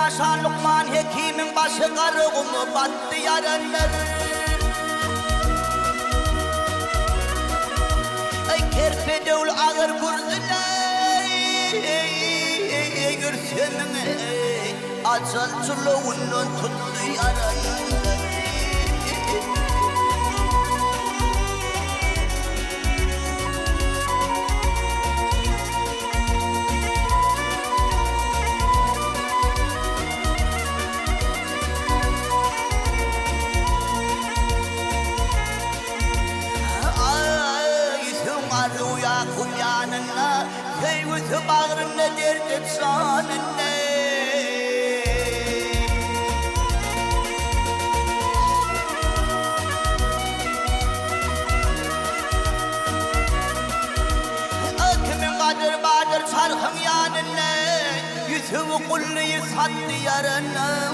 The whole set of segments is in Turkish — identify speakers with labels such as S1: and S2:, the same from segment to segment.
S1: Aşan Lokman Hekim'in başı karığımı battı yarınlar. Kerpe devl ağır kurdular. Gürsenin açal çuluğundan tuttu yarınlar. Rüya kumyanına Keyvüzü bağrımda derdim sanınla Kimin kadir badır çarkım yanına Yüzümü kulluyu sattı yarına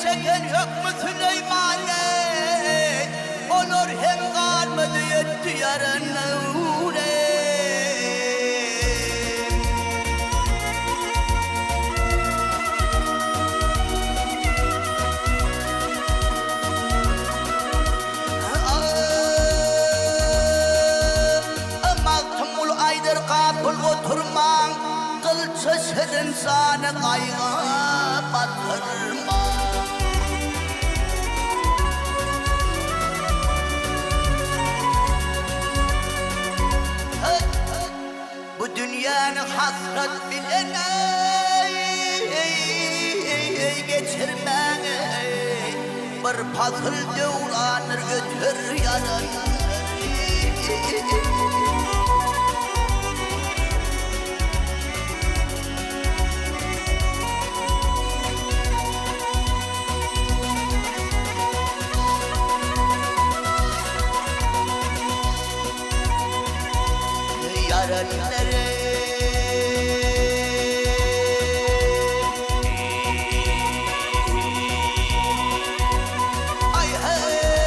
S1: Çeken hükmü Süleyman'e Olur hem kalmadı yetti yarına Maktumul aydır kapıl oturman Kılçı şirin sana kaygı batırma Bu dünyanın hasret bilene geçirmen Bir pasıl devranır götür yarın Yarınları Ay hey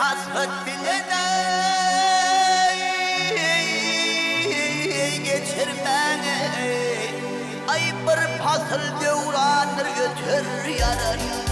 S1: hasret bilene geçirmene Ay bir pasıl devranır götür yarın